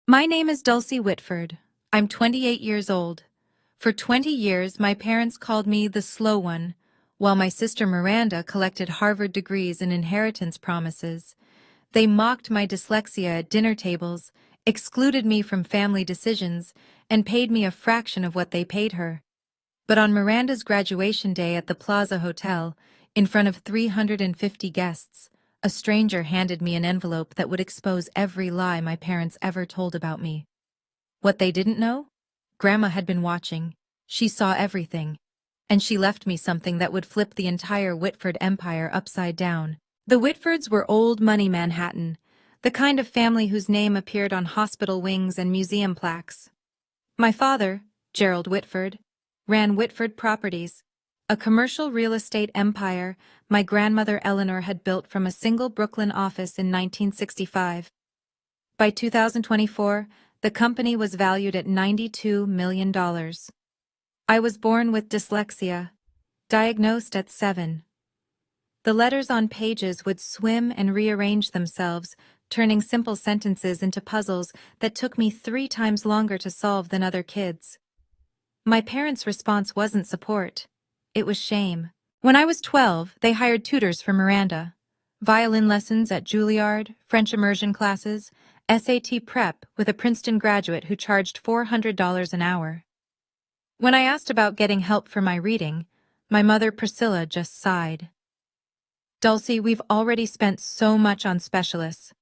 My name is Dulcie Whitford. I'm 28 years old. For 20 years, my parents called me the slow one, while my sister Miranda collected Harvard degrees and inheritance promises. They mocked my dyslexia at dinner tables, excluded me from family decisions, and paid me a fraction of what they paid her. But on Miranda's graduation day at the Plaza Hotel, in front of 350 guests, a stranger handed me an envelope that would expose every lie my parents ever told about me. What they didn't know? Grandma had been watching. She saw everything. And she left me something that would flip the entire Whitford empire upside down. The Whitfords were old money Manhattan, the kind of family whose name appeared on hospital wings and museum plaques. My father, Gerald Whitford, ran Whitford Properties, a commercial real estate empire my grandmother Eleanor had built from a single Brooklyn office in 1965. By 2024, the company was valued at $92 million. I was born with dyslexia, diagnosed at 7. The letters on pages would swim and rearrange themselves, turning simple sentences into puzzles that took me 3 times longer to solve than other kids. My parents' response wasn't support. It was shame. When I was 12, they hired tutors for Miranda. Violin lessons at Juilliard, French immersion classes, SAT prep with a Princeton graduate who charged $400 an hour. When I asked about getting help for my reading, my mother Priscilla just sighed. Dulcie, we've already spent so much on specialists.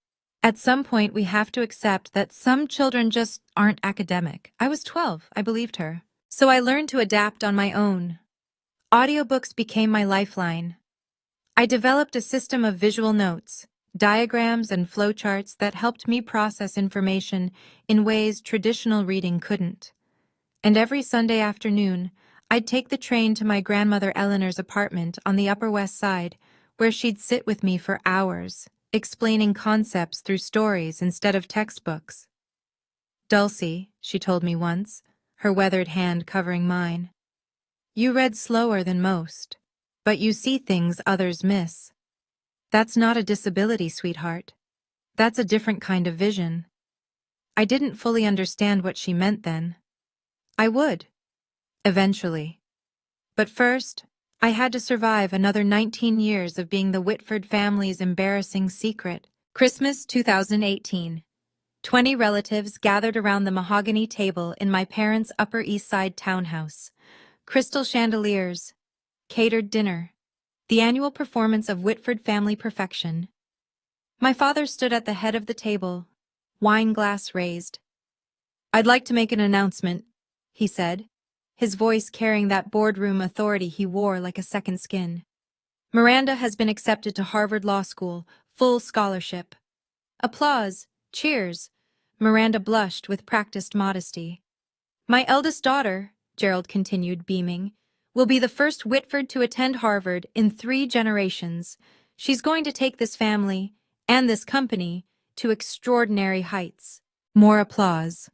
At some point, we have to accept that some children just aren't academic. I was 12, I believed her. So I learned to adapt on my own. Audiobooks became my lifeline. I developed a system of visual notes, diagrams, and flowcharts that helped me process information in ways traditional reading couldn't. And every Sunday afternoon, I'd take the train to my grandmother Eleanor's apartment on the Upper West Side, where she'd sit with me for hours, explaining concepts through stories instead of textbooks. Dulcie, she told me once, her weathered hand covering mine, you read slower than most, but you see things others miss. That's not a disability, sweetheart. That's a different kind of vision. I didn't fully understand what she meant then. I would. Eventually. But first, I had to survive another 19 years of being the Whitford family's embarrassing secret. Christmas 2018. 20 relatives gathered around the mahogany table in my parents' Upper East Side townhouse. Crystal chandeliers, catered dinner, the annual performance of Whitford family perfection. My father stood at the head of the table, wine glass raised. I'd like to make an announcement, he said, his voice carrying that boardroom authority he wore like a second skin. Miranda has been accepted to Harvard Law School, full scholarship. Applause, cheers. Miranda blushed with practiced modesty. My eldest daughter, Gerald continued, beaming, will be the first Whitford to attend Harvard in 3 generations. She's going to take this family, and this company, to extraordinary heights. More applause.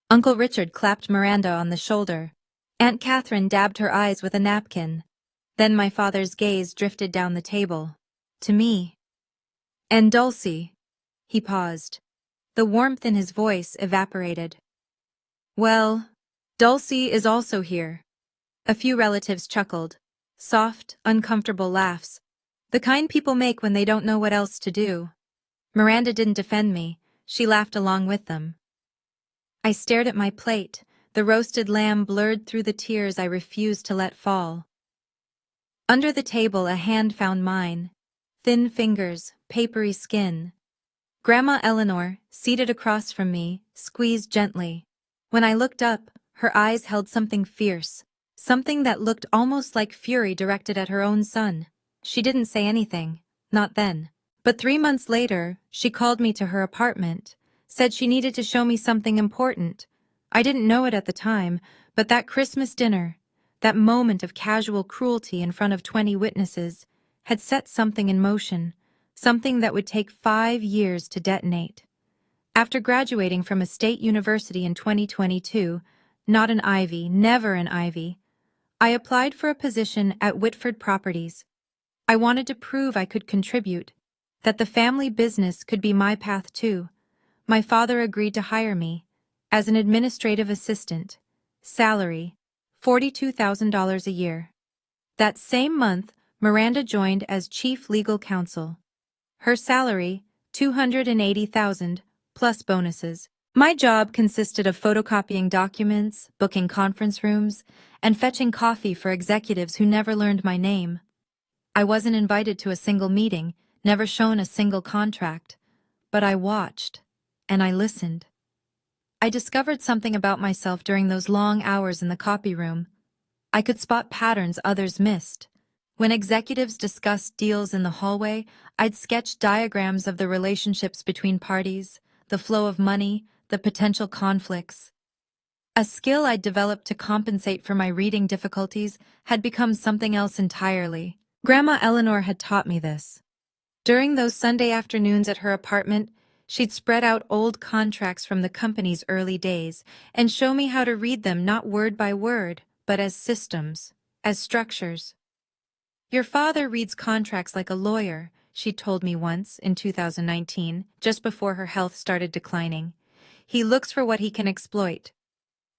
Uncle Richard clapped Miranda on the shoulder. Aunt Catherine dabbed her eyes with a napkin. Then my father's gaze drifted down the table. To me. And Dulcie. He paused. The warmth in his voice evaporated. Well, Dulcie is also here. A few relatives chuckled. Soft, uncomfortable laughs. The kind people make when they don't know what else to do. Miranda didn't defend me. She laughed along with them. I stared at my plate, the roasted lamb blurred through the tears I refused to let fall. Under the table, a hand found mine. Thin fingers, papery skin. Grandma Eleanor, seated across from me, squeezed gently. When I looked up, her eyes held something fierce, something that looked almost like fury directed at her own son. She didn't say anything, not then. But 3 months later, she called me to her apartment, said she needed to show me something important. I didn't know it at the time, but that Christmas dinner, that moment of casual cruelty in front of 20 witnesses, had set something in motion, something that would take 5 years to detonate. After graduating from a state university in 2022, not an Ivy, never an Ivy, I applied for a position at Whitford Properties. I wanted to prove I could contribute, that the family business could be my path too. My father agreed to hire me as an administrative assistant. Salary, $42,000 a year. That same month, Miranda joined as chief legal counsel. Her salary, $280,000 plus bonuses. My job consisted of photocopying documents, booking conference rooms, and fetching coffee for executives who never learned my name. I wasn't invited to a single meeting, never shown a single contract, but I watched, and I listened. I discovered something about myself during those long hours in the copy room. I could spot patterns others missed. When executives discussed deals in the hallway, I'd sketch diagrams of the relationships between parties, the flow of money, the potential conflicts. A skill I'd developed to compensate for my reading difficulties had become something else entirely. Grandma Eleanor had taught me this. During those Sunday afternoons at her apartment, she'd spread out old contracts from the company's early days and show me how to read them not word by word, but as systems, as structures. Your father reads contracts like a lawyer, she told me once in 2019, just before her health started declining. He looks for what he can exploit.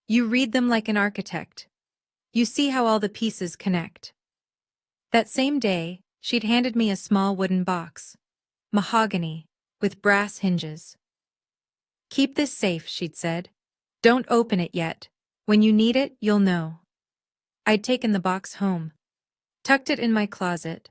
You read them like an architect. You see how all the pieces connect. That same day, she'd handed me a small wooden box. Mahogany, with brass hinges. Keep this safe, she'd said. Don't open it yet. When you need it, you'll know. I'd taken the box home, tucked it in my closet,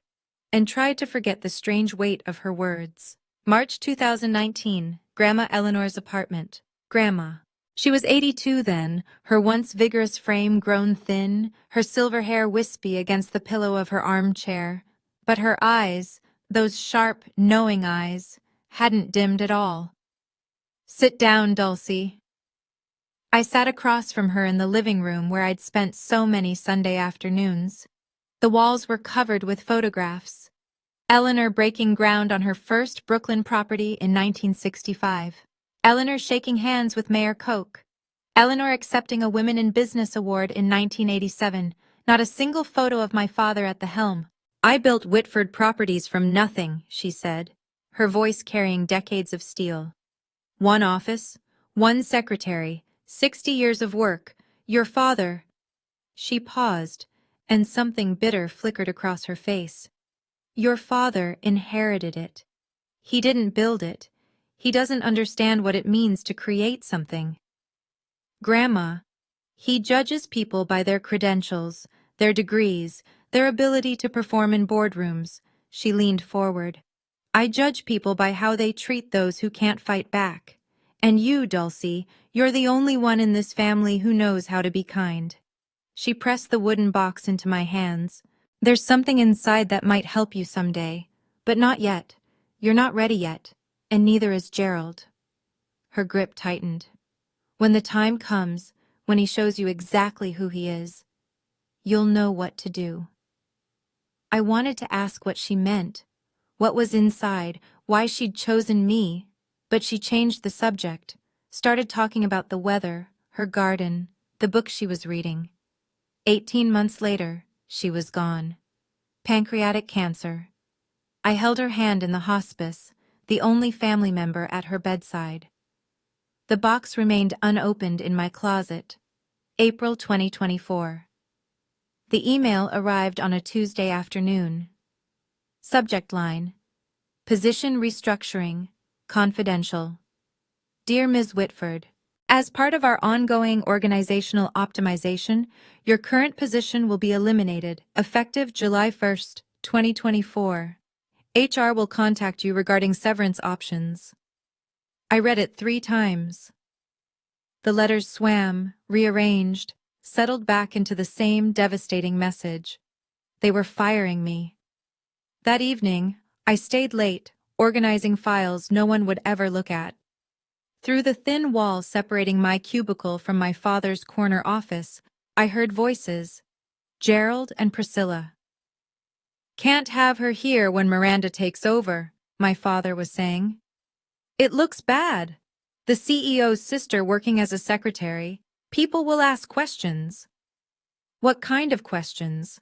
and tried to forget the strange weight of her words. March 2019, Grandma Eleanor's apartment. Grandma. She was 82 then, her once vigorous frame grown thin, her silver hair wispy against the pillow of her armchair. But her eyes, those sharp, knowing eyes, hadn't dimmed at all. Sit down, Dulcie. I sat across from her in the living room where I'd spent so many Sunday afternoons. The walls were covered with photographs. Eleanor breaking ground on her first Brooklyn property in 1965. Eleanor shaking hands with Mayor Koch. Eleanor accepting a Women in Business Award in 1987. Not a single photo of my father at the helm. I built Whitford Properties from nothing, she said, her voice carrying decades of steel. One office, one secretary, 60 years of work. Your father. She paused, and something bitter flickered across her face. Your father inherited it. He didn't build it. He doesn't understand what it means to create something. Grandma, he judges people by their credentials, their degrees, their ability to perform in boardrooms. She leaned forward. I judge people by how they treat those who can't fight back. And you, Dulcie, you're the only one in this family who knows how to be kind. She pressed the wooden box into my hands. There's something inside that might help you someday, but not yet. You're not ready yet, and neither is Gerald. Her grip tightened. When the time comes, when he shows you exactly who he is, you'll know what to do. I wanted to ask what she meant, what was inside, why she'd chosen me, but she changed the subject, started talking about the weather, her garden, the book she was reading. 18 months later, she was gone. Pancreatic cancer. I held her hand in the hospice, the only family member at her bedside. The box remained unopened in my closet. April 2024. The email arrived on a Tuesday afternoon. Subject line: Position restructuring, confidential. Dear Ms. Whitford, as part of our ongoing organizational optimization, your current position will be eliminated, effective July 1st, 2024. HR will contact you regarding severance options. I read it 3 times. The letters swam, rearranged, settled back into the same devastating message. They were firing me. That evening, I stayed late, organizing files no one would ever look at. Through the thin wall separating my cubicle from my father's corner office, I heard voices. Gerald and Priscilla. Can't have her here when Miranda takes over, my father was saying. It looks bad. The CEO's sister working as a secretary. People will ask questions. What kind of questions?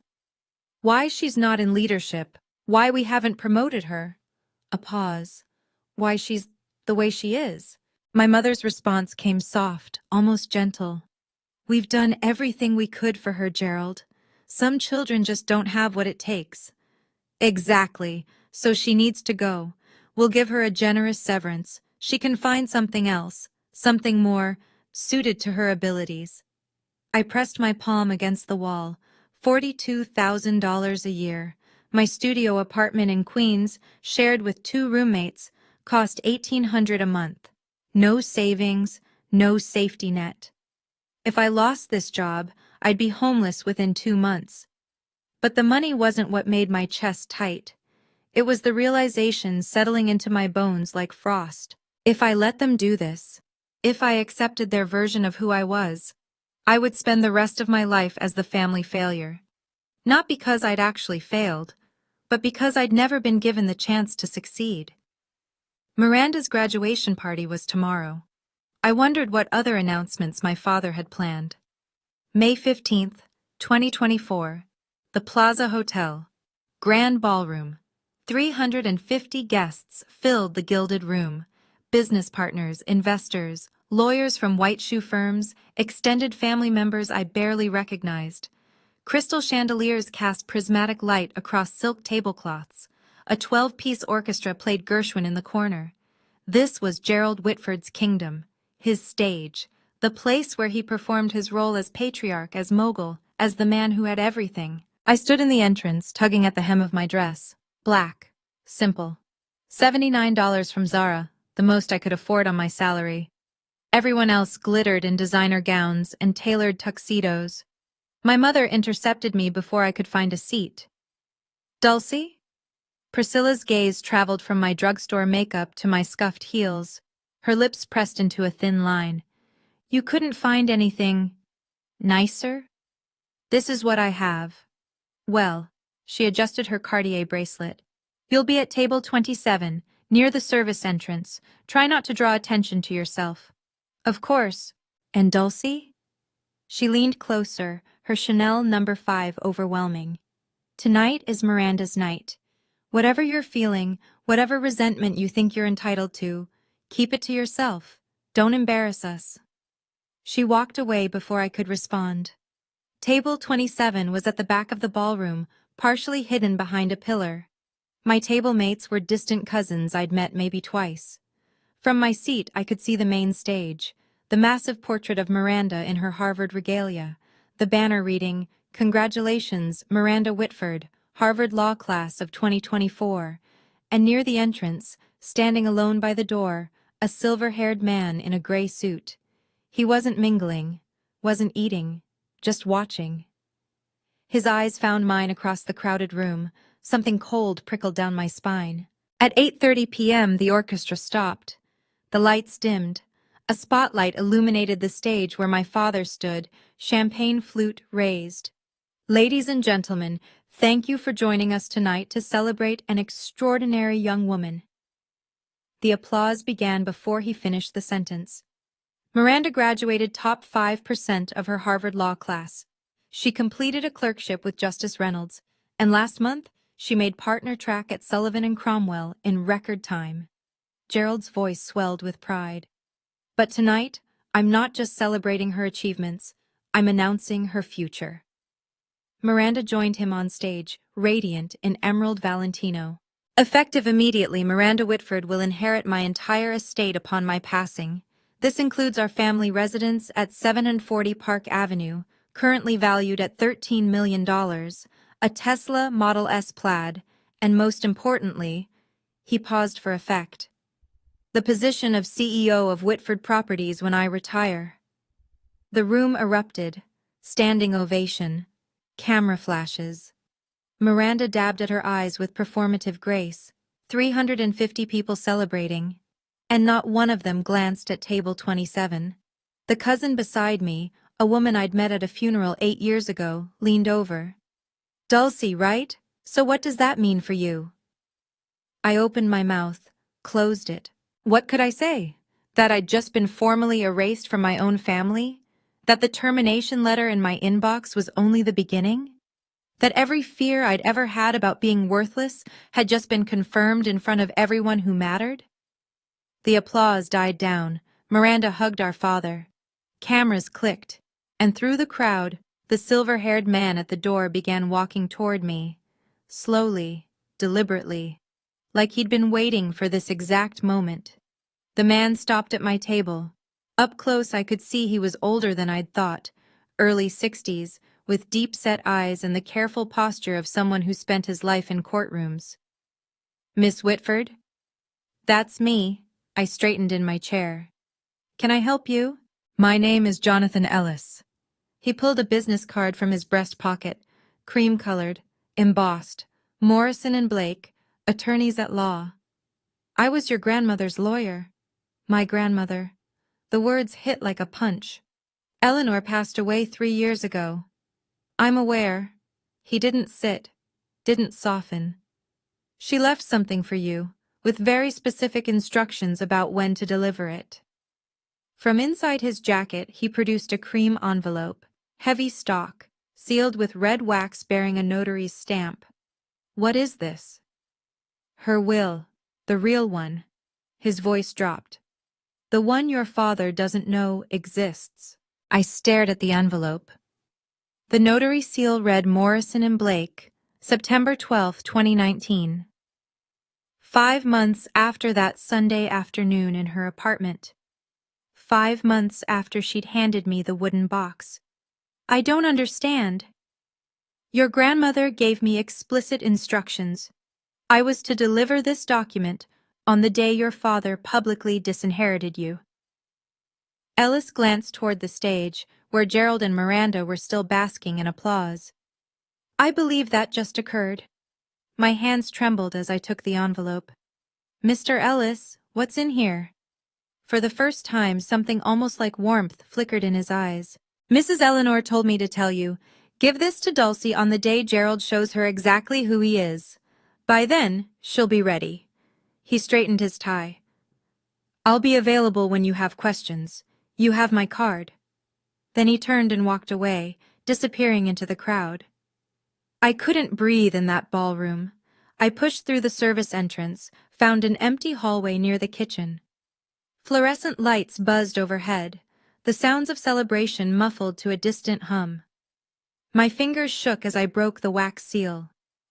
Why she's not in leadership, why we haven't promoted her. A pause. Why she's the way she is. My mother's response came soft, almost gentle. "We've done everything we could for her, Gerald. Some children just don't have what it takes." "Exactly. So she needs to go. We'll give her a generous severance. She can find something else, something more suited to her abilities." I pressed my palm against the wall. $42,000 a year. My studio apartment in Queens, shared with two roommates, cost $1,800 a month. No savings, no safety net. If I lost this job, I'd be homeless within 2 months. But the money wasn't what made my chest tight. It was the realization settling into my bones like frost. If I let them do this, if I accepted their version of who I was, I would spend the rest of my life as the family failure. Not because I'd actually failed, but because I'd never been given the chance to succeed. Miranda's graduation party was tomorrow. I wondered what other announcements my father had planned. May 15th, 2024. The Plaza Hotel. Grand Ballroom. 350 guests filled the gilded room. Business partners, investors, lawyers from white shoe firms, extended family members I barely recognized. Crystal chandeliers cast prismatic light across silk tablecloths. A 12-piece orchestra played Gershwin in the corner. This was Gerald Whitford's kingdom, his stage, the place where he performed his role as patriarch, as mogul, as the man who had everything. I stood in the entrance, tugging at the hem of my dress. Black. Simple. $79 from Zara, the most I could afford on my salary. Everyone else glittered in designer gowns and tailored tuxedos. My mother intercepted me before I could find a seat. "Dulcie?" Priscilla's gaze traveled from my drugstore makeup to my scuffed heels, her lips pressed into a thin line. "You couldn't find anything nicer? This is what I have." "Well," she adjusted her Cartier bracelet. "You'll be at table 27, near the service entrance. Try not to draw attention to yourself." "Of course." "And Dulcie?" She leaned closer, her Chanel No. 5 overwhelming. "Tonight is Miranda's night. Whatever you're feeling, whatever resentment you think you're entitled to, keep it to yourself. Don't embarrass us." She walked away before I could respond. Table 27 was at the back of the ballroom, partially hidden behind a pillar. My table mates were distant cousins I'd met maybe twice. From my seat, I could see the main stage, the massive portrait of Miranda in her Harvard regalia, the banner reading, "Congratulations, Miranda Whitford, Harvard Law Class of 2024, and near the entrance, standing alone by the door, a silver-haired man in a gray suit. He wasn't mingling, wasn't eating, just watching. His eyes found mine across the crowded room. Something cold prickled down my spine. At 8:30 p.m., the orchestra stopped. The lights dimmed. A spotlight illuminated the stage where my father stood, champagne flute raised. "Ladies and gentlemen, thank you for joining us tonight to celebrate an extraordinary young woman." The applause began before he finished the sentence. Miranda graduated top 5% of her Harvard Law class. She completed a clerkship with Justice Reynolds, and last month, she made partner track at Sullivan and Cromwell in record time. Gerald's voice swelled with pride. "But tonight, I'm not just celebrating her achievements, I'm announcing her future." Miranda joined him on stage, radiant in emerald Valentino. "Effective immediately, Miranda Whitford will inherit my entire estate upon my passing. This includes our family residence at 740 Park Avenue, currently valued at $13 million, a Tesla Model S Plaid, and most importantly," he paused for effect, "the position of CEO of Whitford Properties when I retire." The room erupted, standing ovation, camera flashes. Miranda dabbed at her eyes with performative grace, 350 people celebrating, and not one of them glanced at table 27. The cousin beside me, a woman I'd met at a funeral 8 years ago, leaned over. "Dulcie, right? So what does that mean for you?" I opened my mouth, closed it. What could I say? That I'd just been formally erased from my own family? That the termination letter in my inbox was only the beginning? That every fear I'd ever had about being worthless had just been confirmed in front of everyone who mattered? The applause died down, Miranda hugged our father. Cameras clicked, and through the crowd, the silver-haired man at the door began walking toward me, slowly, deliberately, like he'd been waiting for this exact moment. The man stopped at my table. Up close, I could see he was older than I'd thought, early 60s, with deep-set eyes and the careful posture of someone who spent his life in courtrooms. "Miss Whitford?" "That's me." I straightened in my chair. "Can I help you?" "My name is Jonathan Ellis." He pulled a business card from his breast pocket, cream-colored, embossed, Morrison and Blake, attorneys at law. "I was your grandmother's lawyer." My grandmother. The words hit like a punch. "Eleanor passed away 3 years ago." "I'm aware." He didn't didn't soften. "She left something for you, with very specific instructions about when to deliver it." From inside his jacket, he produced a cream envelope, heavy stock, sealed with red wax bearing a notary's stamp. "What is this?" "Her will, the real one." His voice dropped. "The one your father doesn't know exists." I stared at the envelope. The notary seal read Morrison and Blake, September 12, 2019. 5 months after that Sunday afternoon in her apartment. 5 months after she'd handed me the wooden box. "I don't understand." "Your grandmother gave me explicit instructions. I was to deliver this document on the day your father publicly disinherited you." Ellis glanced toward the stage, where Gerald and Miranda were still basking in applause. "I believe that just occurred." My hands trembled as I took the envelope. "Mr. Ellis, what's in here?" For the first time, something almost like warmth flickered in his eyes. "Mrs. Eleanor told me to tell you, give this to Dulcie on the day Gerald shows her exactly who he is. By then, she'll be ready." He straightened his tie. "I'll be available when you have questions. You have my card." Then he turned and walked away, disappearing into the crowd. I couldn't breathe in that ballroom. I pushed through the service entrance, found an empty hallway near the kitchen. Fluorescent lights buzzed overhead, the sounds of celebration muffled to a distant hum. My fingers shook as I broke the wax seal.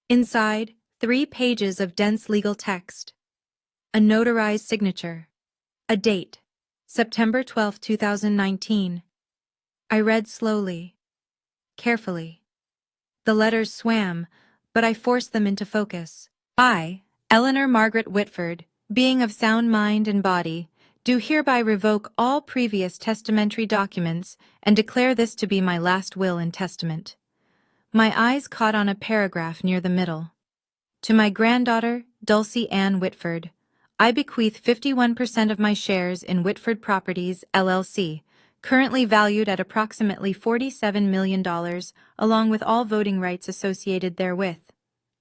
Inside, 3 pages of dense legal text. A notarized signature. A date. September 12, 2019. I read slowly, carefully. The letters swam, but I forced them into focus. "I, Eleanor Margaret Whitford, being of sound mind and body, do hereby revoke all previous testamentary documents and declare this to be my last will and testament." My eyes caught on a paragraph near the middle. "To my granddaughter, Dulcie Ann Whitford, I bequeath 51% of my shares in Whitford Properties, LLC, currently valued at approximately $47 million, along with all voting rights associated therewith."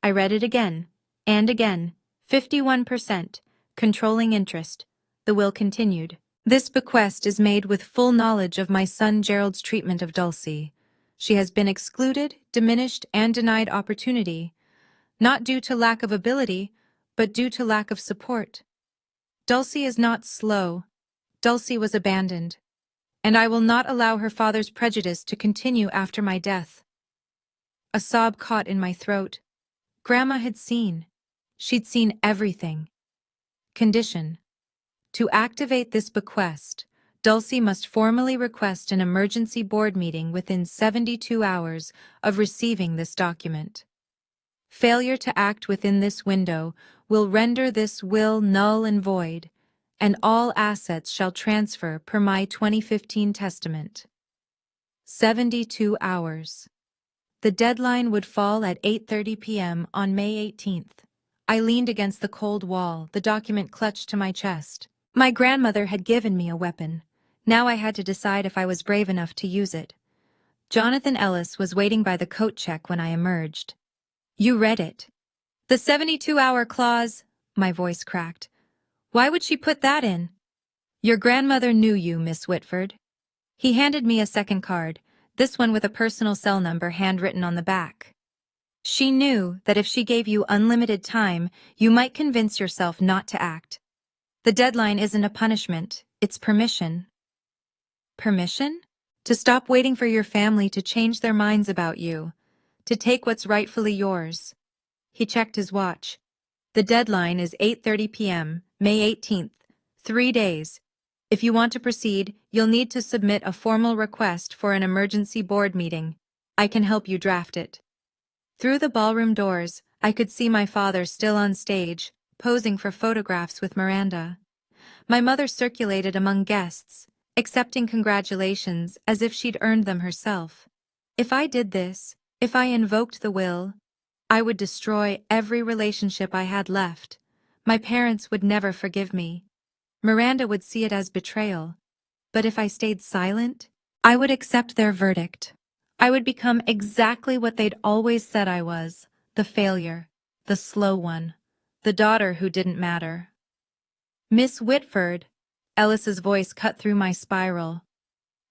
I read it again, and again. 51%, controlling interest. The will continued. "This bequest is made with full knowledge of my son Gerald's treatment of Dulcie. She has been excluded, diminished, and denied opportunity, not due to lack of ability, but due to lack of support. Dulcie is not slow. Dulcie was abandoned, and I will not allow her father's prejudice to continue after my death." A sob caught in my throat. Grandma had seen. She'd seen everything. Condition. To activate this bequest, Dulcie must formally request an emergency board meeting within 72 hours of receiving this document. Failure to act within this window will render this will null and void, and all assets shall transfer per my 2015 testament. 72 hours. The deadline would fall at 8:30 p.m. on May 18th. I leaned against the cold wall, the document clutched to my chest. My grandmother had given me a weapon. Now I had to decide if I was brave enough to use it. Jonathan Ellis was waiting by the coat check when I emerged. "You read it." "The 72-hour clause," my voice cracked. "Why would she put that in?" "Your grandmother knew you, Miss Whitford." He handed me a second card, this one with a personal cell number handwritten on the back. "She knew that if she gave you unlimited time, you might convince yourself not to act. The deadline isn't a punishment, It's permission. Permission? To stop waiting for your family to change their minds about you, to take what's rightfully yours. He checked his watch. The deadline is 8:30 p.m., May 18th. 3 days. If you want to proceed, you'll need to submit a formal request for an emergency board meeting. I can help you draft it. Through the ballroom doors, I could see my father still on stage, posing for photographs with Miranda. My mother circulated among guests, accepting congratulations as if she'd earned them herself. If I did this, if I invoked the will, I would destroy every relationship I had left. My parents would never forgive me. Miranda would see it as betrayal. But if I stayed silent, I would accept their verdict. I would become exactly what they'd always said I was, the failure, the slow one, the daughter who didn't matter. Miss Whitford, Ellis's voice cut through my spiral.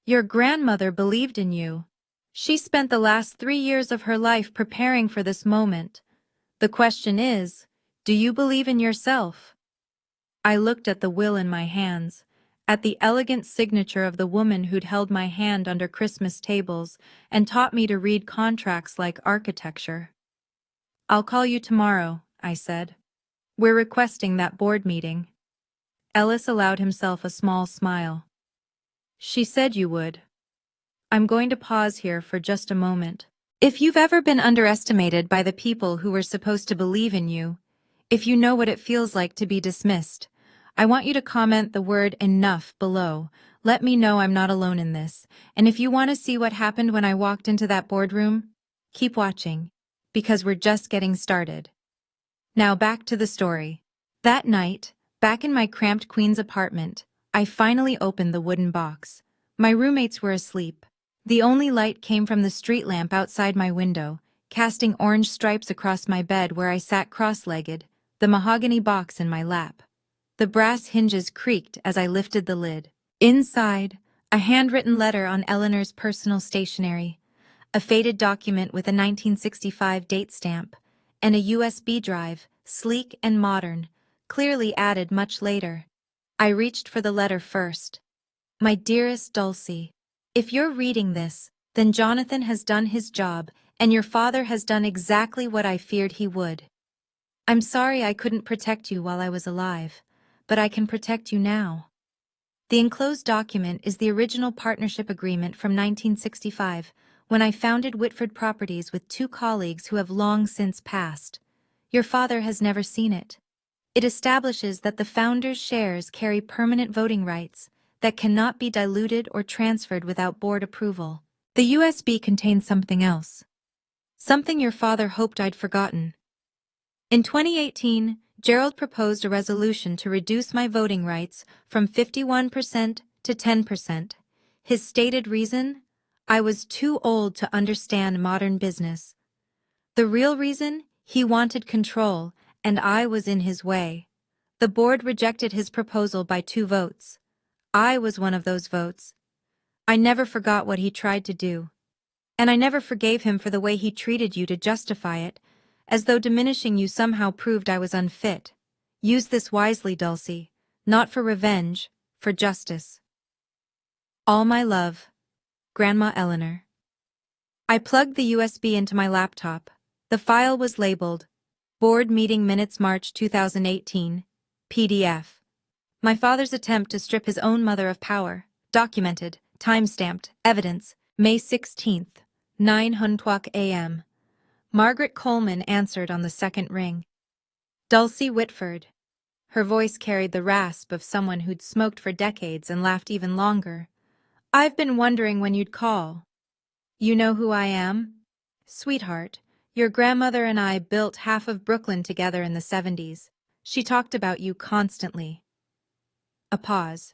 Your grandmother believed in you. She spent the last 3 years of her life preparing for this moment. The question is, do you believe in yourself? I looked at the will in my hands, at the elegant signature of the woman who'd held my hand under Christmas tables and taught me to read contracts like architecture. I'll call you tomorrow, I said. We're requesting that board meeting. Ellis allowed himself a small smile. She said you would. I'm going to pause here for just a moment. If you've ever been underestimated by the people who were supposed to believe in you, if you know what it feels like to be dismissed, I want you to comment the word enough below. Let me know I'm not alone in this. And if you want to see what happened when I walked into that boardroom, keep watching, because we're just getting started. Now back to the story. That night, back in my cramped Queens apartment, I finally opened the wooden box. My roommates were asleep. The only light came from the street lamp outside my window, casting orange stripes across my bed where I sat cross-legged, the mahogany box in my lap. The brass hinges creaked as I lifted the lid. Inside, a handwritten letter on Eleanor's personal stationery, a faded document with a 1965 date stamp, and a USB drive, sleek and modern, clearly added much later. I reached for the letter first. My dearest Dulcie, if you're reading this, then Jonathan has done his job, and your father has done exactly what I feared he would. I'm sorry I couldn't protect you while I was alive, but I can protect you now. The enclosed document is the original partnership agreement from 1965, when I founded Whitford Properties with 2 colleagues who have long since passed. Your father has never seen it. It establishes that the founder's shares carry permanent voting rights that cannot be diluted or transferred without board approval. The USB contains something else. Something your father hoped I'd forgotten. In 2018, Gerald proposed a resolution to reduce my voting rights from 51% to 10%. His stated reason? I was too old to understand modern business. The real reason? He wanted control, and I was in his way. The board rejected his proposal by 2 votes. I was one of those votes. I never forgot what he tried to do. And I never forgave him for the way he treated you to justify it, as though diminishing you somehow proved I was unfit. Use this wisely, Dulcie. Not for revenge, for justice. All my love, Grandma Eleanor. I plugged the USB into my laptop. The file was labeled, Board Meeting Minutes March 2018, PDF. My father's attempt to strip his own mother of power. Documented, time-stamped, evidence, May 16th, 9:00 a.m. Margaret Coleman answered on the second ring. Dulcie Whitford. Her voice carried the rasp of someone who'd smoked for decades and laughed even longer. I've been wondering when you'd call. You know who I am? Sweetheart, your grandmother and I built half of Brooklyn together in the 70s. She talked about you constantly. A pause.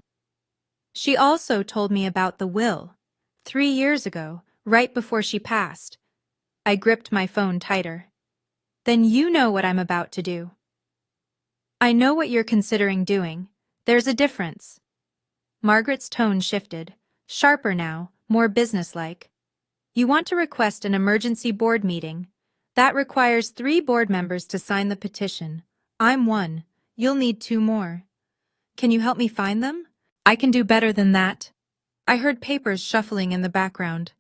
She also told me about the will. 3 years ago, right before she passed. I gripped my phone tighter. Then you know what I'm about to do. I know what you're considering doing. There's a difference. Margaret's tone shifted, sharper now, more businesslike. You want to request an emergency board meeting. That requires 3 board members to sign the petition. I'm one. You'll need 2 more. Can you help me find them? I can do better than that. I heard papers shuffling in the background.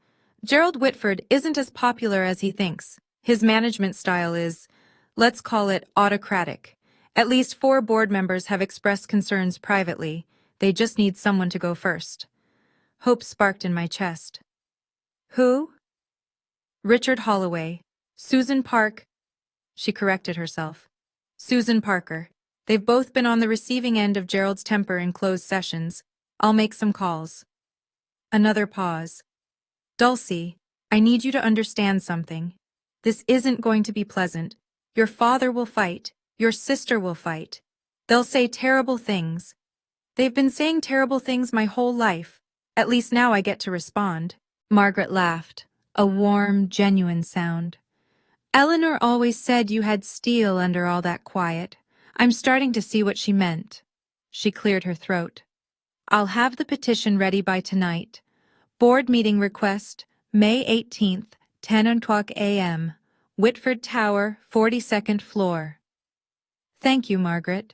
Gerald Whitford isn't as popular as he thinks. His management style is, let's call it autocratic. At least 4 board members have expressed concerns privately. They just need someone to go first. Hope sparked in my chest. Who? Richard Holloway. Susan Park. She corrected herself. Susan Parker. They've both been on the receiving end of Gerald's temper in closed sessions. I'll make some calls. Another pause. Dulcie, I need you to understand something. This isn't going to be pleasant. Your father will fight. Your sister will fight. They'll say terrible things. They've been saying terrible things my whole life. At least now I get to respond. Margaret laughed, a warm, genuine sound. Eleanor always said you had steel under all that quiet. I'm starting to see what she meant. She cleared her throat. I'll have the petition ready by tonight. Board meeting request, May 18th, 10 o'clock a.m., Whitford Tower, 42nd floor. Thank you, Margaret.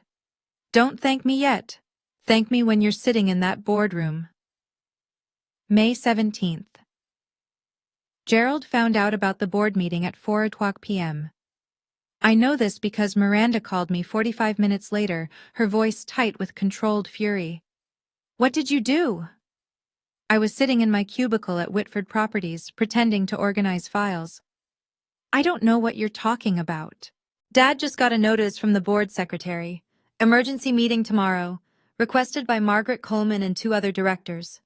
Don't thank me yet. Thank me when you're sitting in that boardroom. May 17th. Gerald found out about the board meeting at 4 o'clock p.m. I know this because Miranda called me 45 minutes later, her voice tight with controlled fury. What did you do? I was sitting in my cubicle at Whitford Properties, pretending to organize files. I don't know what you're talking about. Dad just got a notice from the board secretary. Emergency meeting tomorrow, requested by Margaret Coleman and 2 other directors.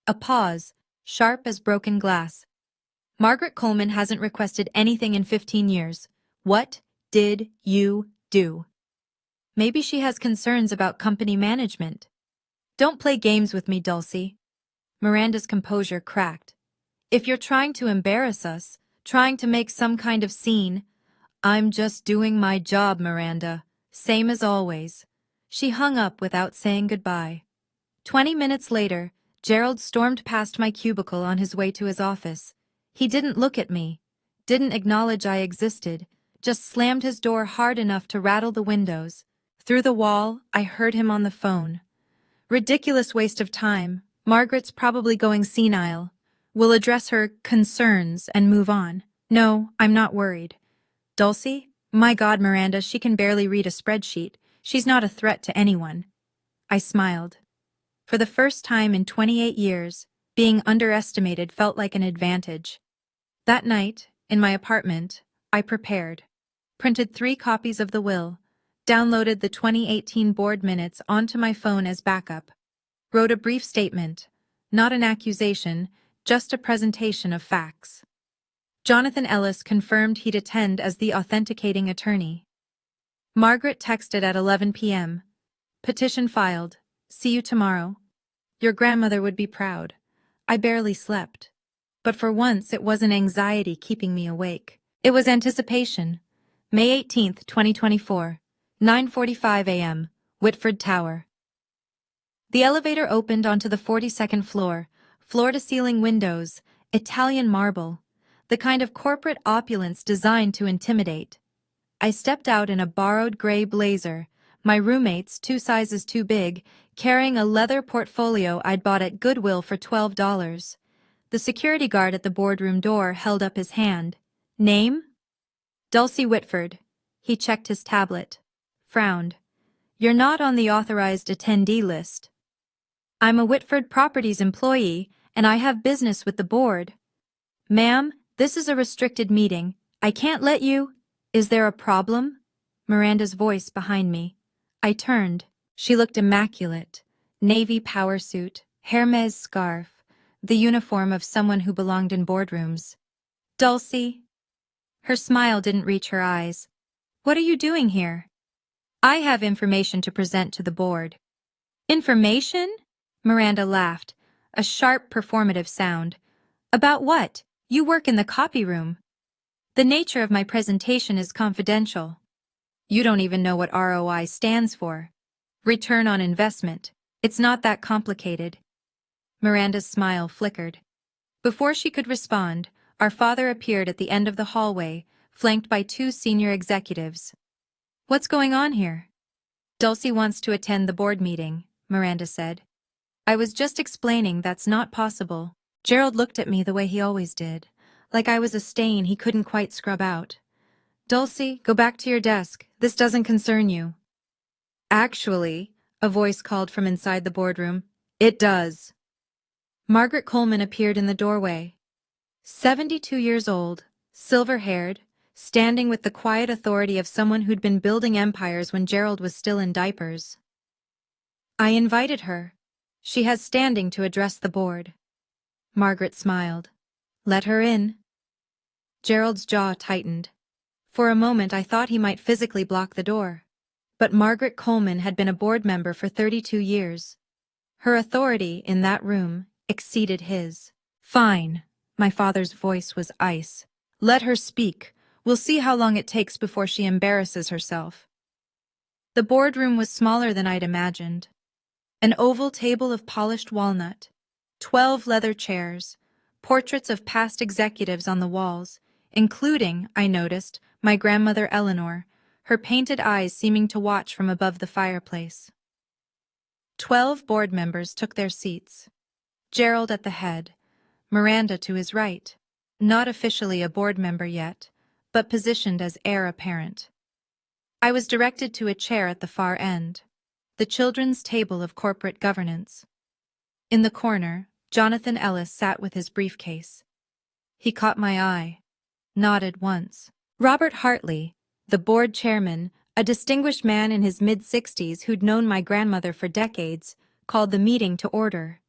A pause, sharp as broken glass. Margaret Coleman hasn't requested anything in 15 years. What did you do? Maybe she has concerns about company management. Don't play games with me, Dulcie. Miranda's composure cracked. If you're trying to embarrass us, trying to make some kind of scene, I'm just doing my job, Miranda. Same as always. She hung up without saying goodbye. 20 minutes later, Gerald stormed past my cubicle on his way to his office. He didn't look at me, didn't acknowledge I existed, just slammed his door hard enough to rattle the windows. Through the wall, I heard him on the phone. Ridiculous waste of time. Margaret's probably going senile. We'll address her concerns and move on. No, I'm not worried. Dulcie? My God, Miranda, she can barely read a spreadsheet. She's not a threat to anyone. I smiled. For the first time in 28 years, being underestimated felt like an advantage. That night, in my apartment, I prepared. Printed 3 copies of the will. Downloaded the 2018 board minutes onto my phone as backup. Wrote a brief statement. Not an accusation, just a presentation of facts. Jonathan Ellis confirmed he'd attend as the authenticating attorney. Margaret texted at 11 p.m. Petition filed. See you tomorrow. Your grandmother would be proud. I barely slept. But for once, it wasn't anxiety keeping me awake. It was anticipation. May 18th, 2024, 9:45 a.m., Whitford Tower. The elevator opened onto the 42nd floor, floor-to-ceiling windows, Italian marble, the kind of corporate opulence designed to intimidate. I stepped out in a borrowed gray blazer, my roommates 2 sizes too big, carrying a leather portfolio I'd bought at Goodwill for $12. The security guard at the boardroom door held up his hand. Name? Dulcie Whitford. He checked his tablet. Frowned. You're not on the authorized attendee list. I'm a Whitford Properties employee, and I have business with the board. Ma'am, this is a restricted meeting. I can't let you. Is there a problem? Miranda's voice behind me. I turned. She looked immaculate. Navy power suit, Hermes scarf, the uniform of someone who belonged in boardrooms. Dulcie? Her smile didn't reach her eyes. What are you doing here? I have information to present to the board. Information? Miranda laughed, a sharp performative sound. About what? You work in the copy room. The nature of my presentation is confidential. You don't even know what ROI stands for. Return on investment. It's not that complicated. Miranda's smile flickered. Before she could respond, our father appeared at the end of the hallway, flanked by 2 senior executives. What's going on here? Dulcie wants to attend the board meeting, Miranda said. I was just explaining that's not possible. Gerald looked at me the way he always did, like I was a stain he couldn't quite scrub out. Dulcie, go back to your desk. This doesn't concern you. Actually, a voice called from inside the boardroom, it does. Margaret Coleman appeared in the doorway. 72 years old, silver-haired, standing with the quiet authority of someone who'd been building empires when Gerald was still in diapers. I invited her. She has standing to address the board. Margaret smiled. Let her in. Gerald's jaw tightened. For a moment I thought he might physically block the door. But Margaret Coleman had been a board member for 32 years. Her authority in that room exceeded his. Fine. My father's voice was ice. Let her speak. We'll see how long it takes before she embarrasses herself. The boardroom was smaller than I'd imagined. An oval table of polished walnut, 12 leather chairs, portraits of past executives on the walls, including, I noticed, my grandmother Eleanor, her painted eyes seeming to watch from above the fireplace. 12 board members took their seats. Gerald at the head, Miranda to his right, not officially a board member yet, but positioned as heir apparent. I was directed to a chair at the far end, the children's table of corporate governance. In the corner, Jonathan Ellis sat with his briefcase. He caught my eye, nodded once. Robert Hartley, the board chairman, a distinguished man in his mid-60s who'd known my grandmother for decades, called the meeting to order.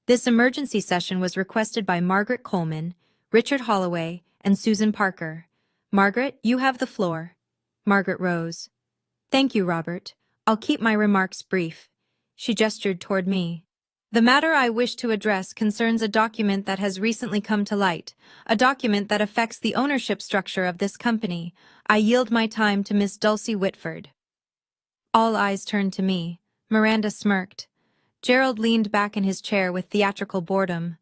This emergency session was requested by Margaret Coleman, Richard Holloway, and Susan Parker. Margaret, you have the floor. Margaret rose. Thank you, Robert. I'll keep my remarks brief. She gestured toward me. The matter I wish to address concerns a document that has recently come to light, a document that affects the ownership structure of this company. I yield my time to Miss Dulcie Whitford. All eyes turned to me. Miranda smirked. Gerald leaned back in his chair with theatrical boredom.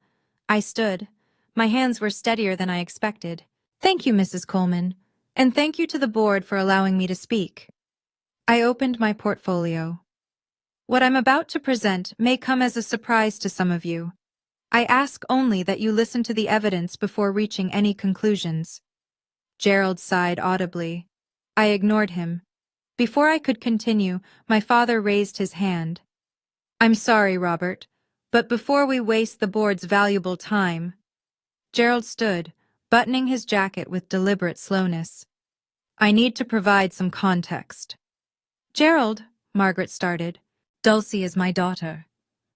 I stood. My hands were steadier than I expected. Thank you, Mrs. Coleman, and thank you to the board for allowing me to speak. I opened my portfolio. What I'm about to present may come as a surprise to some of you. I ask only that you listen to the evidence before reaching any conclusions. Gerald sighed audibly. I ignored him. Before I could continue, my father raised his hand. I'm sorry, Robert, but before we waste the board's valuable time. Gerald stood, buttoning his jacket with deliberate slowness. I need to provide some context. Gerald, Margaret started. Dulcie is my daughter.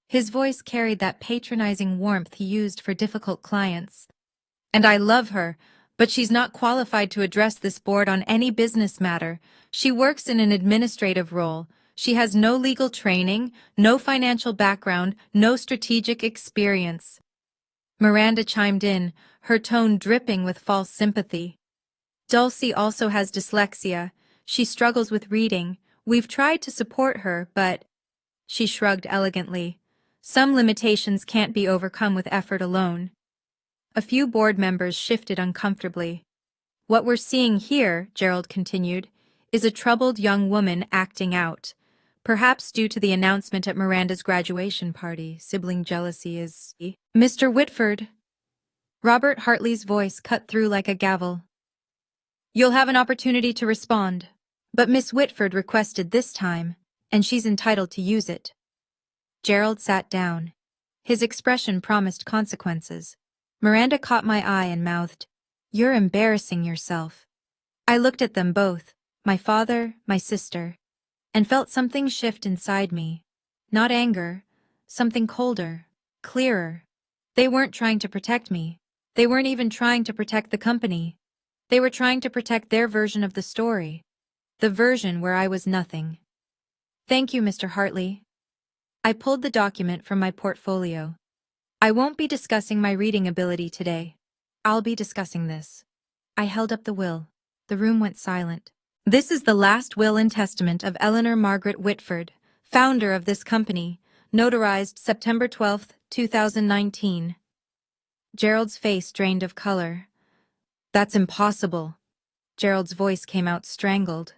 His voice carried that patronizing warmth he used for difficult clients. And I love her, but she's not qualified to address this board on any business matter. She works in an administrative role. She has no legal training, no financial background, no strategic experience. Miranda chimed in, her tone dripping with false sympathy. Dulcie also has dyslexia. She struggles with reading. We've tried to support her, but... She shrugged elegantly. Some limitations can't be overcome with effort alone. A few board members shifted uncomfortably. What we're seeing here, Gerald continued, is a troubled young woman acting out. Perhaps due to the announcement at Miranda's graduation party, sibling jealousy is... Mr. Whitford. Robert Hartley's voice cut through like a gavel. You'll have an opportunity to respond. But Miss Whitford requested this time, and she's entitled to use it. Gerald sat down. His expression promised consequences. Miranda caught my eye and mouthed, You're embarrassing yourself. I looked at them both, my father, my sister, and felt something shift inside me. Not anger, something colder, clearer. They weren't trying to protect me. They weren't even trying to protect the company. They were trying to protect their version of the story. The version where I was nothing. Thank you, Mr. Hartley. I pulled the document from my portfolio. I won't be discussing my reading ability today. I'll be discussing this. I held up the will. The room went silent. This is the last will and testament of Eleanor Margaret Whitford, founder of this company, notarized September 12, 2019. Gerald's face drained of color. That's impossible. Gerald's voice came out strangled.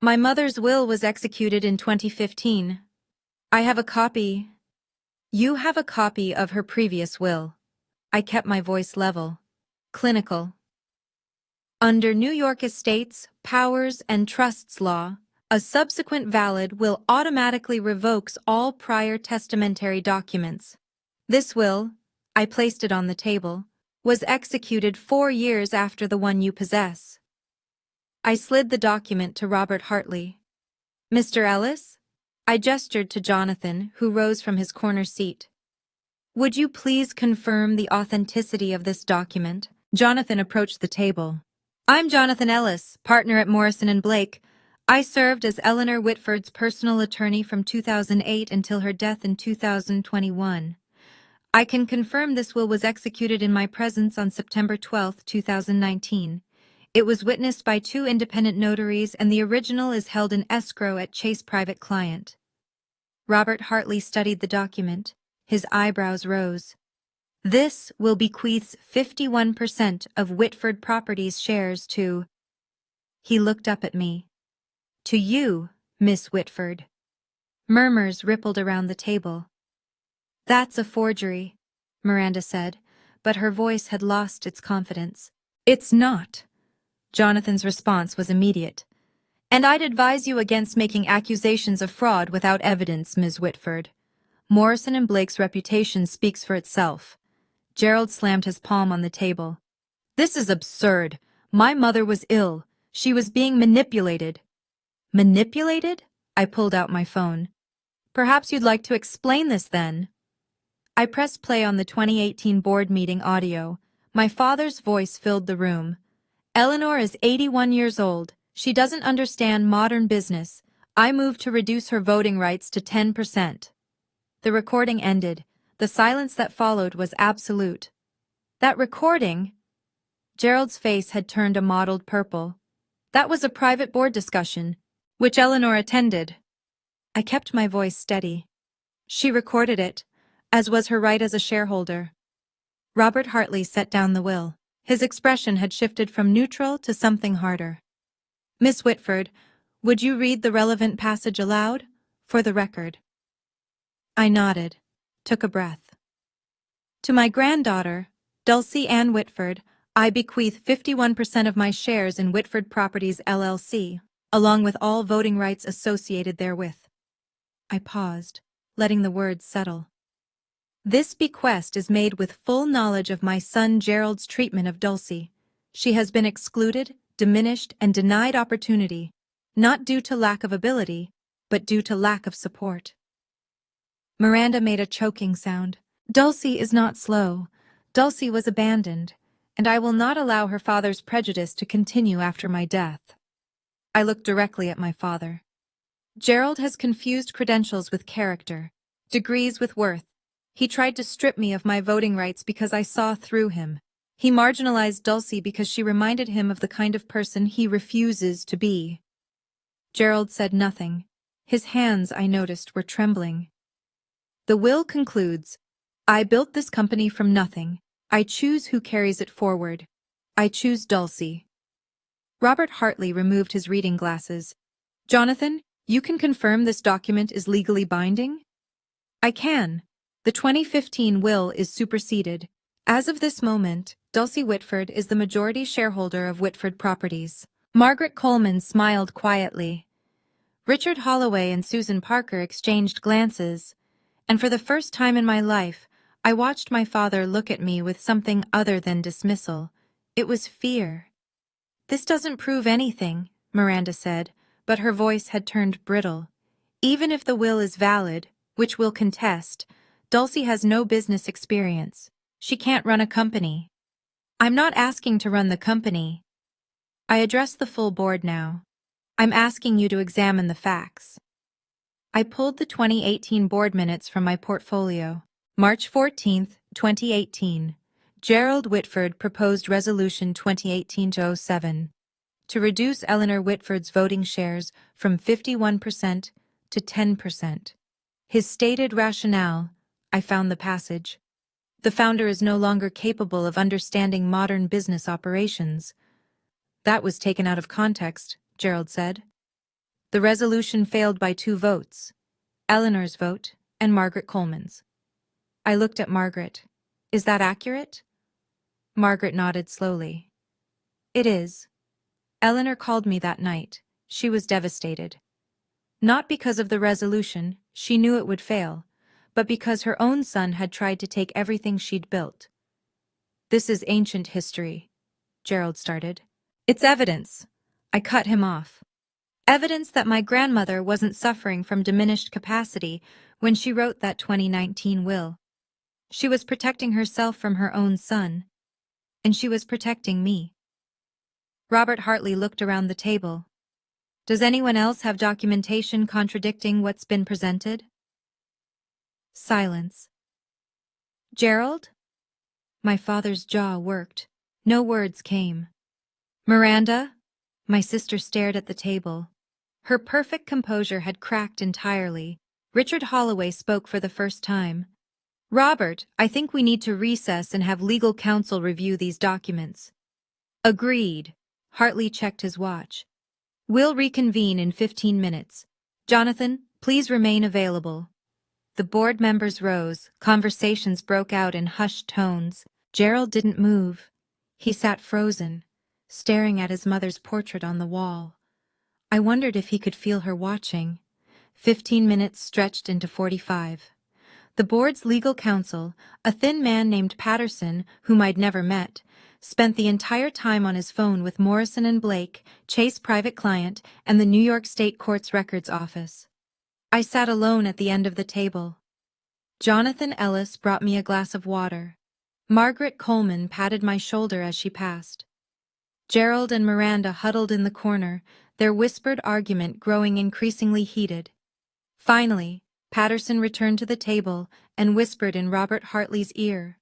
My mother's will was executed in 2015. I have a copy. You have a copy of her previous will. I kept my voice level. Clinical. Under New York Estates, Powers, and Trusts law, a subsequent valid will automatically revokes all prior testamentary documents. This will, I placed it on the table, was executed 4 years after the one you possess. I slid the document to Robert Hartley. Mr. Ellis? I gestured to Jonathan, who rose from his corner seat. Would you please confirm the authenticity of this document? Jonathan approached the table. I'm Jonathan Ellis, partner at Morrison and Blake. I served as Eleanor Whitford's personal attorney from 2008 until her death in 2021. I can confirm this will was executed in my presence on September 12, 2019. It was witnessed by 2 independent notaries, and the original is held in escrow at Chase Private Client. Robert Hartley studied the document. His eyebrows rose. This will bequeaths 51% of Whitford Properties shares to... He looked up at me. To you, Miss Whitford. Murmurs rippled around the table. That's a forgery, Miranda said, but her voice had lost its confidence. It's not. Jonathan's response was immediate. And I'd advise you against making accusations of fraud without evidence, Ms. Whitford. Morrison and Blake's reputation speaks for itself. Gerald slammed his palm on the table. This is absurd. My mother was ill. She was being manipulated. Manipulated? I pulled out my phone. Perhaps you'd like to explain this then. I pressed play on the 2018 board meeting audio. My father's voice filled the room. Eleanor is 81 years old. She doesn't understand modern business. I moved to reduce her voting rights to 10%. The recording ended. The silence that followed was absolute. That recording? Gerald's face had turned a mottled purple. That was a private board discussion, which Eleanor attended. I kept my voice steady. She recorded it, as was her right as a shareholder. Robert Hartley set down the will. His expression had shifted from neutral to something harder. Miss Whitford, would you read the relevant passage aloud? For the record. I nodded, took a breath. To my granddaughter, Dulcie Ann Whitford, I bequeath 51% of my shares in Whitford Properties LLC, along with all voting rights associated therewith. I paused, letting the words settle. This bequest is made with full knowledge of my son Gerald's treatment of Dulcie. She has been excluded, diminished, and denied opportunity, not due to lack of ability, but due to lack of support. Miranda made a choking sound. Dulcie is not slow. Dulcie was abandoned, and I will not allow her father's prejudice to continue after my death. I looked directly at my father. Gerald has confused credentials with character, degrees with worth. He tried to strip me of my voting rights because I saw through him. He marginalized Dulcie because she reminded him of the kind of person he refuses to be. Gerald said nothing. His hands, I noticed, were trembling. The will concludes, I built this company from nothing. I choose who carries it forward. I choose Dulcie. Robert Hartley removed his reading glasses. Jonathan, you can confirm this document is legally binding? I can. The 2015 will is superseded. As of this moment, Dulcie Whitford is the majority shareholder of Whitford Properties. Margaret Coleman smiled quietly. Richard Holloway and Susan Parker exchanged glances, and for the first time in my life, I watched my father look at me with something other than dismissal. It was fear. This doesn't prove anything, Miranda said, but her voice had turned brittle. Even if the will is valid, which we'll contest, Dulcie has no business experience. She can't run a company. I'm not asking to run the company. I address the full board now. I'm asking you to examine the facts. I pulled the 2018 board minutes from my portfolio. March 14, 2018. Gerald Whitford proposed Resolution 2018-07 to reduce Eleanor Whitford's voting shares from 51% to 10%. His stated rationale, I found the passage. The founder is no longer capable of understanding modern business operations. That was taken out of context, Gerald said. The resolution failed by 2 votes, Eleanor's vote and Margaret Coleman's. I looked at Margaret. Is that accurate? Margaret nodded slowly. It is. Eleanor called me that night. She was devastated. Not because of the resolution, she knew it would fail, but because her own son had tried to take everything she'd built. This is ancient history, Gerald started. It's evidence. I cut him off. Evidence that my grandmother wasn't suffering from diminished capacity when she wrote that 2019 will. She was protecting herself from her own son, and she was protecting me. Robert Hartley looked around the table. Does anyone else have documentation contradicting what's been presented? Silence. Gerald? My father's jaw worked. No words came. Miranda? My sister stared at the table. Her perfect composure had cracked entirely. Richard Holloway spoke for the first time. Robert, I think we need to recess and have legal counsel review these documents. Agreed. Hartley checked his watch. We'll reconvene in 15 minutes. Jonathan, please remain available. The board members rose. Conversations broke out in hushed tones. Gerald didn't move. He sat frozen, staring at his mother's portrait on the wall. I wondered if he could feel her watching. 15 minutes stretched into 45. The board's legal counsel, a thin man named Patterson, whom I'd never met, spent the entire time on his phone with Morrison and Blake, Chase private client, and the New York State Court's records office. I sat alone at the end of the table. Jonathan Ellis brought me a glass of water. Margaret Coleman patted my shoulder as she passed. Gerald and Miranda huddled in the corner, their whispered argument growing increasingly heated. Finally, Patterson returned to the table and whispered in Robert Hartley's ear.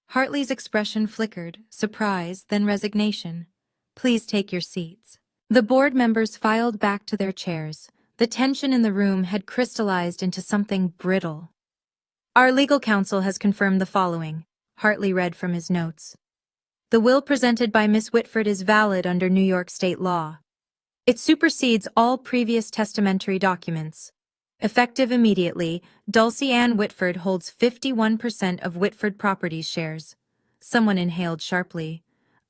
Hartley's expression flickered, surprise, then resignation. Please take your seats. The board members filed back to their chairs. The tension in the room had crystallized into something brittle. Our legal counsel has confirmed the following, Hartley read from his notes. The will presented by Miss Whitford is valid under New York state law. It supersedes all previous testamentary documents. Effective immediately, Dulcie Ann Whitford holds 51% of Whitford Properties shares. Someone inhaled sharply.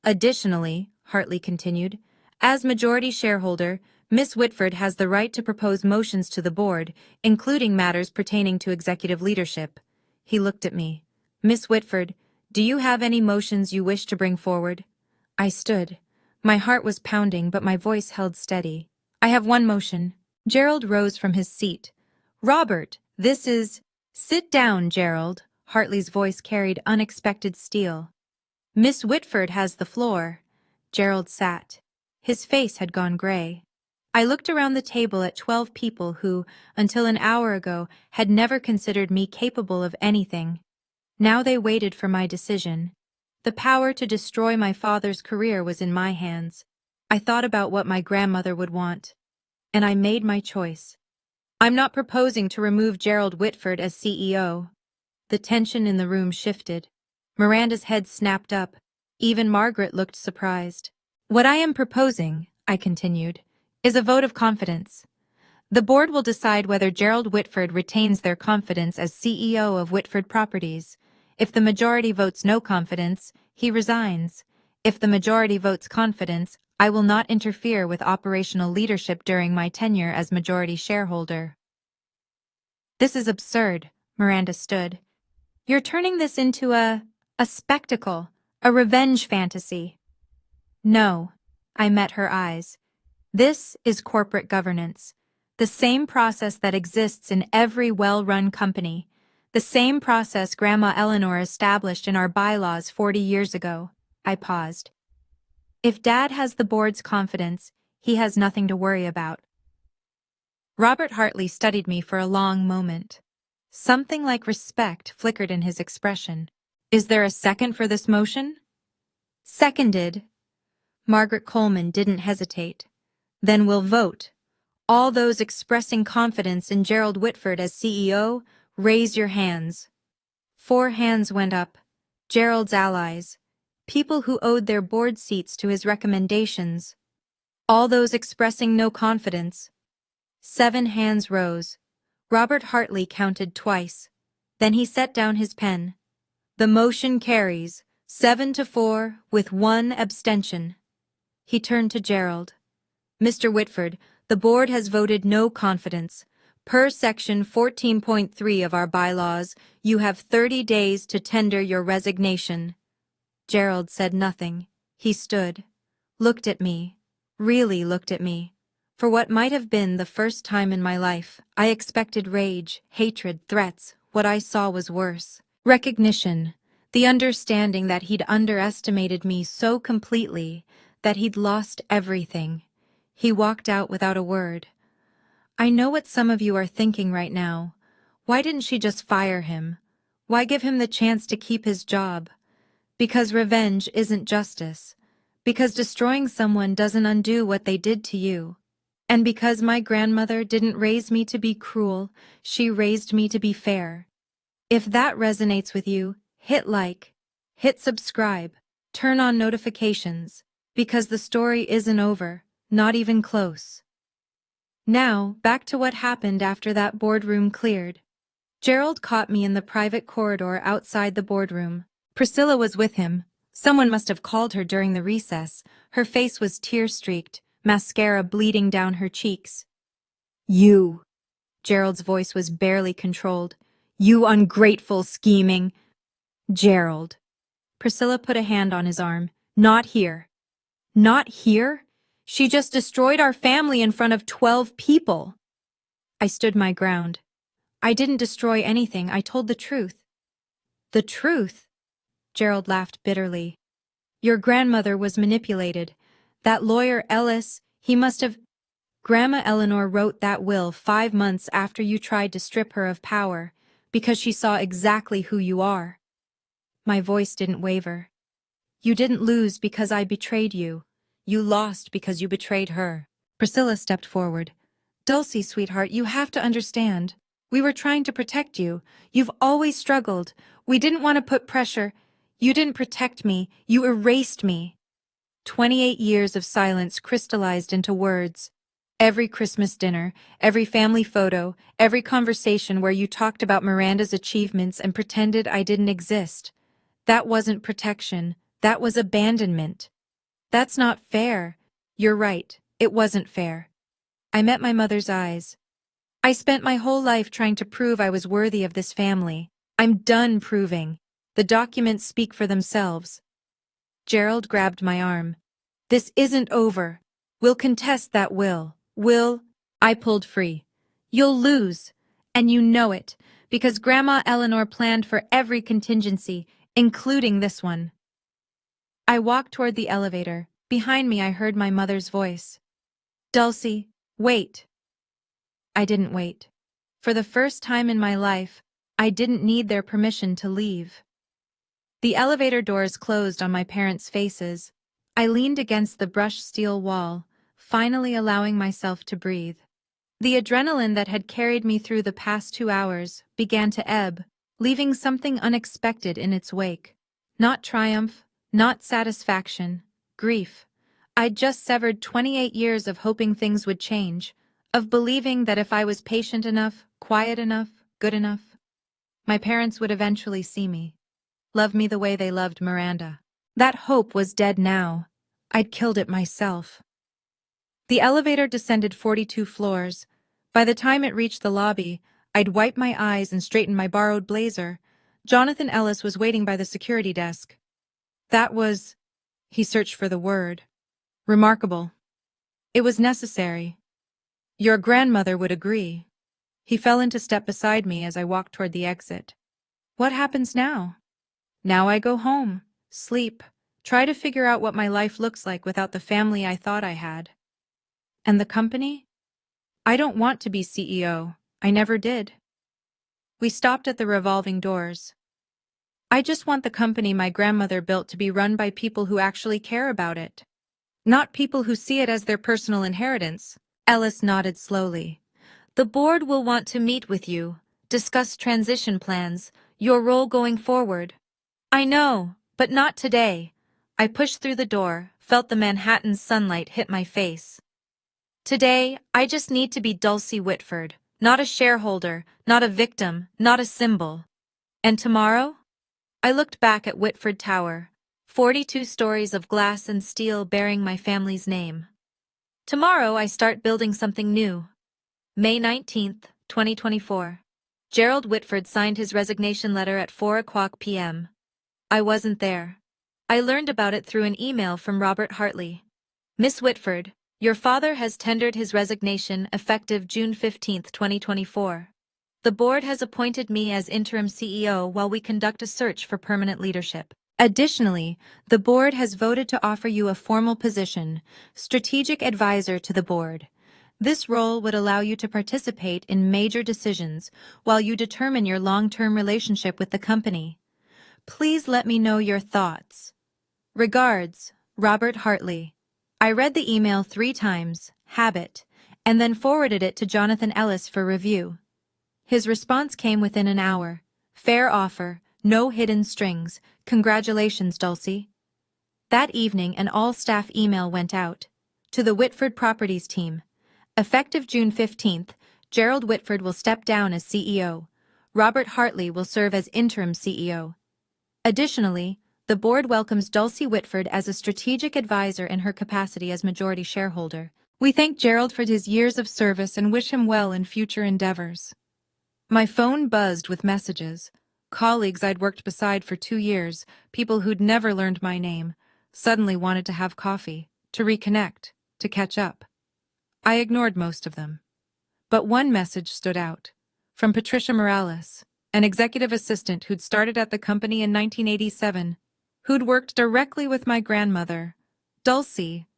Additionally, Hartley continued, as majority shareholder, Miss Whitford has the right to propose motions to the board, including matters pertaining to executive leadership. He looked at me. Miss Whitford, do you have any motions you wish to bring forward? I stood. My heart was pounding, but my voice held steady. I have one motion. Gerald rose from his seat. Robert, this is... Sit down, Gerald. Hartley's voice carried unexpected steel. Miss Whitford has the floor. Gerald sat. His face had gone gray. I looked around the table at 12 people who, until an hour ago, had never considered me capable of anything. Now they waited for my decision. The power to destroy my father's career was in my hands. I thought about what my grandmother would want, and I made my choice. I'm not proposing to remove Gerald Whitford as CEO. The tension in the room shifted. Miranda's head snapped up. Even Margaret looked surprised. What I am proposing, I continued, is a vote of confidence. The board will decide whether Gerald Whitford retains their confidence as CEO of Whitford Properties. If the majority votes no confidence, he resigns. If the majority votes confidence, I will not interfere with operational leadership during my tenure as majority shareholder. This is absurd, Miranda stood. You're turning this into a spectacle, a revenge fantasy. No, I met her eyes. This is corporate governance. The same process that exists in every well-run company. The same process Grandma Eleanor established in our bylaws 40 years ago. I paused. If Dad has the board's confidence, he has nothing to worry about. Robert Hartley studied me for a long moment. Something like respect flickered in his expression. Is there a second for this motion? Seconded. Margaret Coleman didn't hesitate. Then we'll vote. All those expressing confidence in Gerald Whitford as CEO, raise your hands. 4 hands went up. Gerald's allies. People who owed their board seats to his recommendations. All those expressing no confidence. 7 hands rose. Robert Hartley counted twice. Then he set down his pen. The motion carries, 7-4, with one abstention. He turned to Gerald. Mr. Whitford, the board has voted no confidence. Per section 14.3 of our bylaws, you have 30 days to tender your resignation. Gerald said nothing. He stood, looked at me, really looked at me. For what might have been the first time in my life, I expected rage, hatred, threats. What I saw was worse. Recognition, the understanding that he'd underestimated me so completely that he'd lost everything. He walked out without a word. I know what some of you are thinking right now. Why didn't she just fire him? Why give him the chance to keep his job? Because revenge isn't justice. Because destroying someone doesn't undo what they did to you. And because my grandmother didn't raise me to be cruel, she raised me to be fair. If that resonates with you, hit like, hit subscribe, turn on notifications, because the story isn't over, not even close. Now, back to what happened after that boardroom cleared. Gerald caught me in the private corridor outside the boardroom. Priscilla was with him. Someone must have called her during the recess. Her face was tear-streaked, mascara bleeding down her cheeks. You. Gerald's voice was barely controlled. You ungrateful, scheming. Gerald. Priscilla put a hand on his arm. Not here. Not here? She just destroyed our family in front of 12 people. I stood my ground. I didn't destroy anything. I told the truth. The truth? Gerald laughed bitterly. Your grandmother was manipulated. That lawyer Ellis, he must have... Grandma Eleanor wrote that will 5 months after you tried to strip her of power, because she saw exactly who you are. My voice didn't waver. You didn't lose because I betrayed you. You lost because you betrayed her. Priscilla stepped forward. Dulcie, sweetheart, you have to understand. We were trying to protect you. You've always struggled. We didn't want to put pressure. You didn't protect me. You erased me. 28 years of silence crystallized into words. Every Christmas dinner, every family photo, every conversation where you talked about Miranda's achievements and pretended I didn't exist. That wasn't protection. That was abandonment. That's not fair. You're right. It wasn't fair. I met my mother's eyes. I spent my whole life trying to prove I was worthy of this family. I'm done proving. The documents speak for themselves. Gerald grabbed my arm. This isn't over. We'll contest that will. I pulled free. You'll lose. And you know it, because Grandma Eleanor planned for every contingency, including this one. I walked toward the elevator. Behind me I heard my mother's voice. Dulcie, wait. I didn't wait. For the first time in my life, I didn't need their permission to leave. The elevator doors closed on my parents' faces. I leaned against the brushed steel wall, finally allowing myself to breathe. The adrenaline that had carried me through the past 2 hours began to ebb, leaving something unexpected in its wake. Not triumph, not satisfaction, grief. I'd just severed 28 years of hoping things would change, of believing that if I was patient enough, quiet enough, good enough, my parents would eventually see me, love me the way they loved Miranda. That hope was dead now. I'd killed it myself. The elevator descended 42 floors. By the time it reached the lobby, I'd wiped my eyes and straightened my borrowed blazer. Jonathan Ellis was waiting by the security desk. That was... He searched for the word. Remarkable. It was necessary. Your grandmother would agree. He fell into step beside me as I walked toward the exit. What happens now? Now I go home, sleep, try to figure out what my life looks like without the family I thought I had. And the company? I don't want to be CEO. I never did. We stopped at the revolving doors. I just want the company my grandmother built to be run by people who actually care about it. Not people who see it as their personal inheritance. Ellis nodded slowly. The board will want to meet with you, discuss transition plans, your role going forward. I know, but not today. I pushed through the door, felt the Manhattan sunlight hit my face. Today, I just need to be Dulcie Whitford, not a shareholder, not a victim, not a symbol. And tomorrow? I looked back at Whitford Tower, 42 stories of glass and steel bearing my family's name. Tomorrow I start building something new. May 19th, 2024. Gerald Whitford signed his resignation letter at 4 p.m. I wasn't there. I learned about it through an email from Robert Hartley. Miss Whitford, your father has tendered his resignation effective June 15th, 2024. The board has appointed me as interim CEO while we conduct a search for permanent leadership. Additionally, the board has voted to offer you a formal position, strategic advisor to the board. This role would allow you to participate in major decisions while you determine your long-term relationship with the company. Please let me know your thoughts. Regards, Robert Hartley. I read the email 3 times, habit, and then forwarded it to Jonathan Ellis for review. His response came within an hour. Fair offer, no hidden strings. Congratulations, Dulcie. That evening, an all-staff email went out to the Whitford Properties team. Effective June 15th, Gerald Whitford will step down as CEO. Robert Hartley will serve as interim CEO. Additionally, the board welcomes Dulcie Whitford as a strategic advisor in her capacity as majority shareholder. We thank Gerald for his years of service and wish him well in future endeavors. My phone buzzed with messages. Colleagues I'd worked beside for 2 years, people who'd never learned my name, suddenly wanted to have coffee, to reconnect, to catch up. I ignored most of them. But one message stood out. From Patricia Morales, an executive assistant who'd started at the company in 1987, who'd worked directly with my grandmother. Dulcie,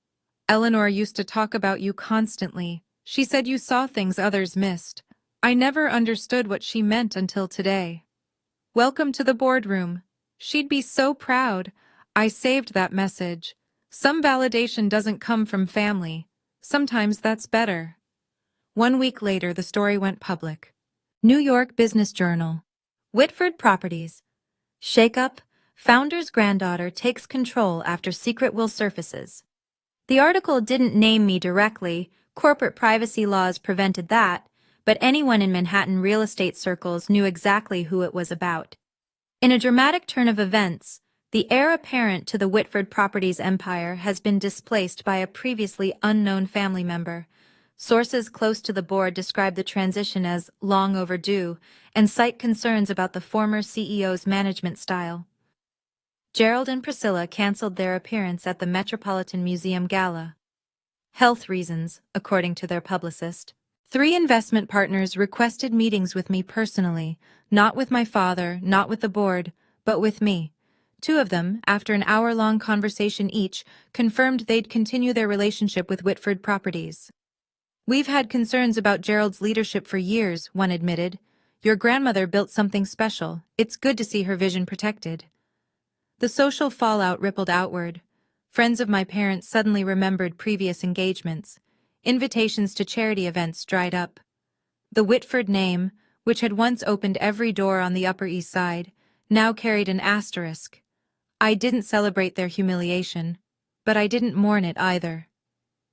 Eleanor used to talk about you constantly. She said you saw things others missed. I never understood what she meant until today. Welcome to the boardroom. She'd be so proud. I saved that message. Some validation doesn't come from family. Sometimes that's better. 1 week later, the story went public. New York Business Journal. Whitford Properties. Shakeup. Founder's granddaughter takes control after secret will surfaces. The article didn't name me directly. Corporate privacy laws prevented that. But anyone in Manhattan real estate circles knew exactly who it was about. In a dramatic turn of events, the heir apparent to the Whitford Properties empire has been displaced by a previously unknown family member. Sources close to the board describe the transition as long overdue and cite concerns about the former CEO's management style. Gerald and Priscilla canceled their appearance at the Metropolitan Museum Gala. Health reasons, according to their publicist. 3 investment partners requested meetings with me personally, not with my father, not with the board, but with me. 2 of them, after an hour-long conversation each, confirmed they'd continue their relationship with Whitford Properties. We've had concerns about Gerald's leadership for years, one admitted. Your grandmother built something special. It's good to see her vision protected. The social fallout rippled outward. Friends of my parents suddenly remembered previous engagements. Invitations to charity events dried up. The Whitford name, which had once opened every door on the Upper East Side, now carried an asterisk. I didn't celebrate their humiliation, but I didn't mourn it either.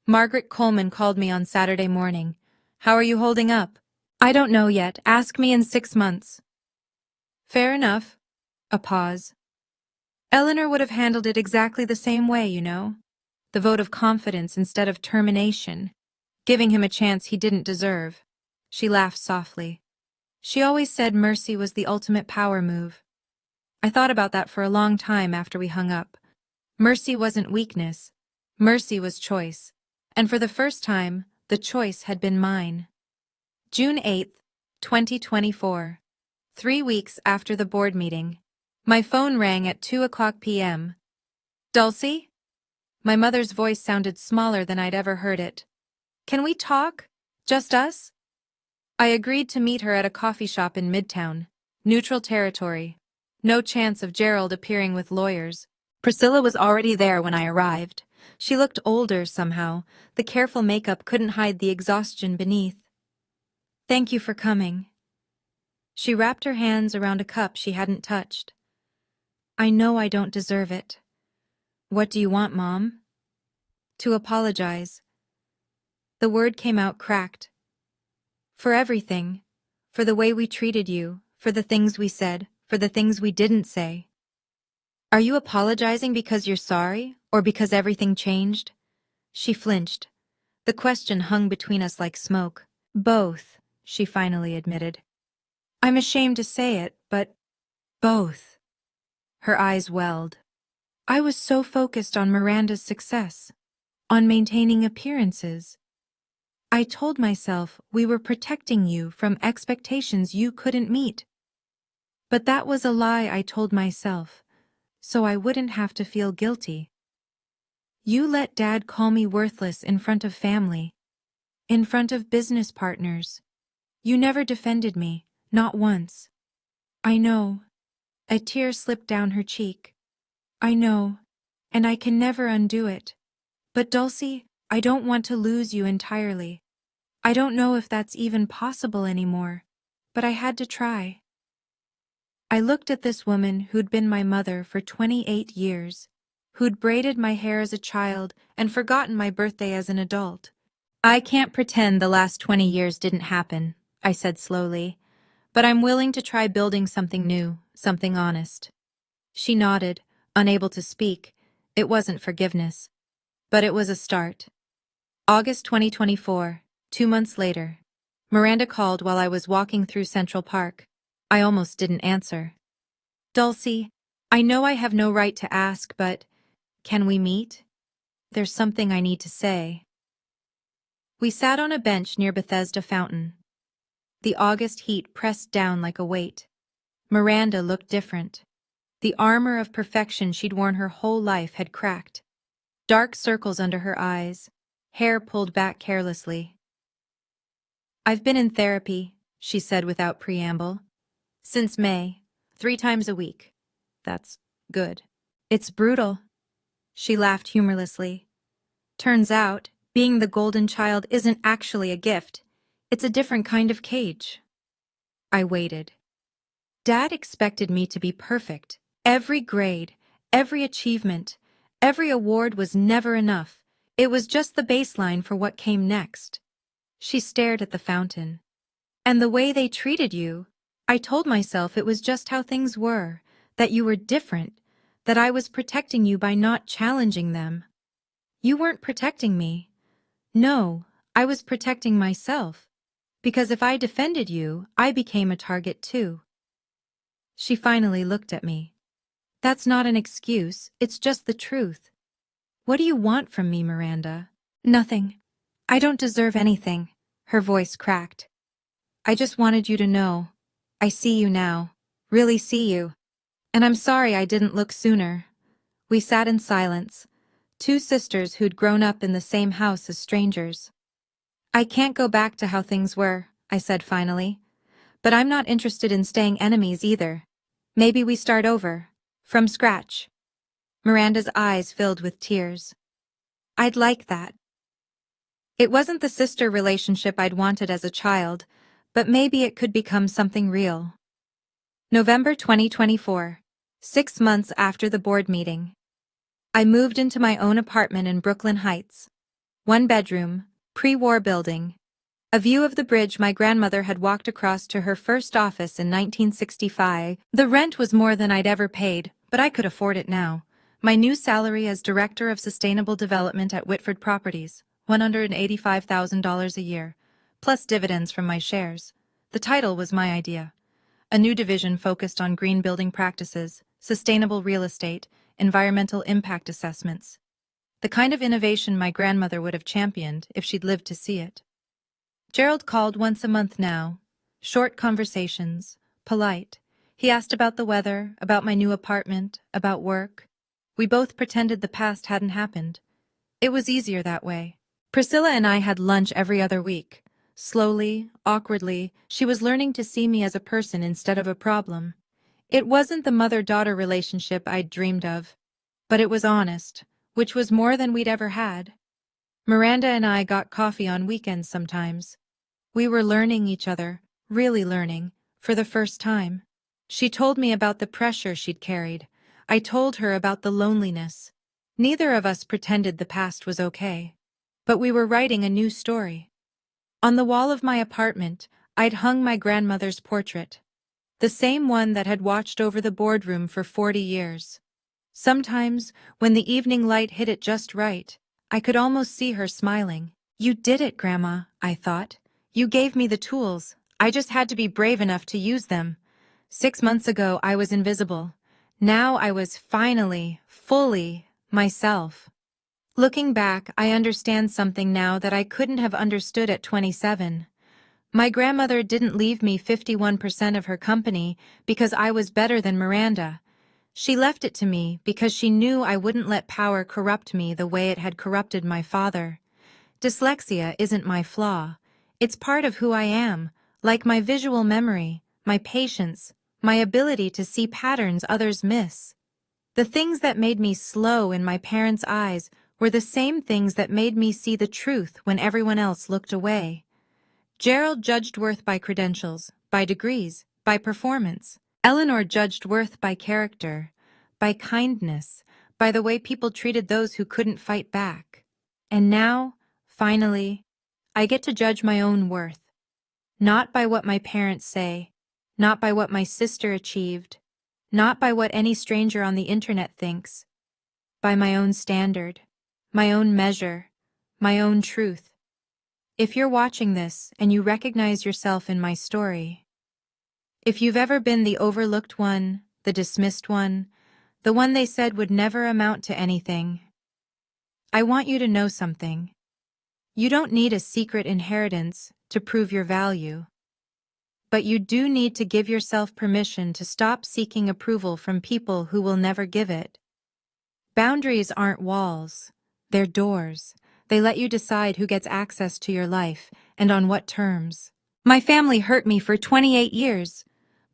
Margaret Coleman called me on Saturday morning. How are you holding up? I don't know yet. Ask me in 6 months. Fair enough. A pause. Eleanor would have handled it exactly the same way, you know. The vote of confidence instead of termination, giving him a chance he didn't deserve. She laughed softly. She always said mercy was the ultimate power move. I thought about that for a long time after we hung up. Mercy wasn't weakness. Mercy was choice. And for the first time, the choice had been mine. June 8th, 2024. 3 weeks after the board meeting. My phone rang at 2 p.m. Dulcie? My mother's voice sounded smaller than I'd ever heard it. Can we talk? Just us? I agreed to meet her at a coffee shop in Midtown. Neutral territory. No chance of Gerald appearing with lawyers. Priscilla was already there when I arrived. She looked older somehow. The careful makeup couldn't hide the exhaustion beneath. Thank you for coming. She wrapped her hands around a cup she hadn't touched. I know I don't deserve it. What do you want, Mom? To apologize. The word came out cracked. For everything. For the way we treated you. For the things we said. for the things we didn't say. Are you apologizing because you're sorry, or because everything changed? She flinched. The question hung between us like smoke. Both, she finally admitted. I'm ashamed to say it, but both. Her eyes welled. I was so focused on Miranda's success, on maintaining appearances. I told myself we were protecting you from expectations you couldn't meet. But that was a lie I told myself, so I wouldn't have to feel guilty. You let Dad call me worthless in front of family, in front of business partners. You never defended me, not once. I know. A tear slipped down her cheek. I know, and I can never undo it. But Dulcie, I don't want to lose you entirely. I don't know if that's even possible anymore, but I had to try. I looked at this woman who'd been my mother for 28 years, who'd braided my hair as a child and forgotten my birthday as an adult. I can't pretend the last 20 years didn't happen, I said slowly, but I'm willing to try building something new, something honest. She nodded, unable to speak. It wasn't forgiveness, but it was a start. August 2024, 2 months later. Miranda called while I was walking through Central Park. I almost didn't answer. Dulcie, I know I have no right to ask, but can we meet? There's something I need to say. We sat on a bench near Bethesda Fountain. The August heat pressed down like a weight. Miranda looked different. The armor of perfection she'd worn her whole life had cracked. Dark circles under her eyes, hair pulled back carelessly. I've been in therapy, she said without preamble. Since May, 3 times a week. That's good. It's brutal. She laughed humorlessly. Turns out, being the golden child isn't actually a gift. It's a different kind of cage. I waited. Dad expected me to be perfect. Every grade, every achievement, every award was never enough. It was just the baseline for what came next. She stared at the fountain. And the way they treated you, I told myself it was just how things were, that you were different, that I was protecting you by not challenging them. You weren't protecting me. No, I was protecting myself. Because if I defended you, I became a target too. She finally looked at me. That's not an excuse, it's just the truth. What do you want from me, Miranda? Nothing. I don't deserve anything. Her voice cracked. I just wanted you to know. I see you now. Really see you. And I'm sorry I didn't look sooner. We sat in silence, 2 sisters who'd grown up in the same house as strangers. I can't go back to how things were, I said finally. But I'm not interested in staying enemies either. Maybe we start over, from scratch. Miranda's eyes filled with tears. I'd like that. It wasn't the sister relationship I'd wanted as a child, but maybe it could become something real. November 2024, 6 months after the board meeting. I moved into my own apartment in Brooklyn Heights. 1 bedroom, pre-war building. A view of the bridge my grandmother had walked across to her first office in 1965. The rent was more than I'd ever paid, but I could afford it now. My new salary as Director of Sustainable Development at Whitford Properties, $185,000 a year, plus dividends from my shares. The title was my idea. A new division focused on green building practices, sustainable real estate, environmental impact assessments. The kind of innovation my grandmother would have championed if she'd lived to see it. Gerald called once a month now. Short conversations, polite. He asked about the weather, about my new apartment, about work. We both pretended the past hadn't happened. It was easier that way. Priscilla and I had lunch every other week. Slowly, awkwardly, she was learning to see me as a person instead of a problem. It wasn't the mother-daughter relationship I'd dreamed of, but it was honest, which was more than we'd ever had. Miranda and I got coffee on weekends sometimes. We were learning each other, really learning, for the first time. She told me about the pressure she'd carried. I told her about the loneliness. Neither of us pretended the past was okay. But we were writing a new story. On the wall of my apartment, I'd hung my grandmother's portrait. the same one that had watched over the boardroom for 40 years. Sometimes, when the evening light hit it just right, I could almost see her smiling. "You did it, Grandma," I thought. "You gave me the tools. I just had to be brave enough to use them. 6 months ago, I was invisible. Now I was finally, fully, myself." Looking back, I understand something now that I couldn't have understood at 27. My grandmother didn't leave me 51% of her company because I was better than Miranda. She left it to me because she knew I wouldn't let power corrupt me the way it had corrupted my father. Dyslexia isn't my flaw. It's part of who I am, like my visual memory, my patience, my ability to see patterns others miss. The things that made me slow in my parents' eyes were the same things that made me see the truth when everyone else looked away. Gerald judged worth by credentials, by degrees, by performance. Eleanor judged worth by character, by kindness, by the way people treated those who couldn't fight back. And now, finally, I get to judge my own worth. Not by what my parents say, not by what my sister achieved, not by what any stranger on the internet thinks, by my own standard, my own measure, my own truth. If you're watching this and you recognize yourself in my story, if you've ever been the overlooked one, the dismissed one, the one they said would never amount to anything, I want you to know something. You don't need a secret inheritance to prove your value. But you do need to give yourself permission to stop seeking approval from people who will never give it. Boundaries aren't walls. They're doors. They let you decide who gets access to your life and on what terms. My family hurt me for 28 years,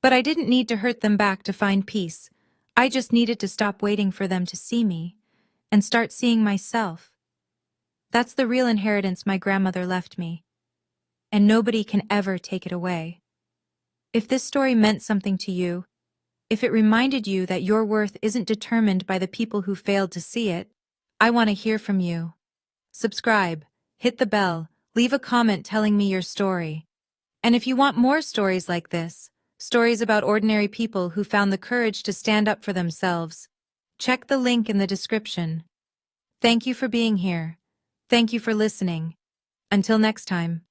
but I didn't need to hurt them back to find peace. I just needed to stop waiting for them to see me and start seeing myself. That's the real inheritance my grandmother left me, and nobody can ever take it away. If this story meant something to you, if it reminded you that your worth isn't determined by the people who failed to see it, I want to hear from you. Subscribe, hit the bell, leave a comment telling me your story. And if you want more stories like this, stories about ordinary people who found the courage to stand up for themselves, check the link in the description. Thank you for being here. Thank you for listening. Until next time.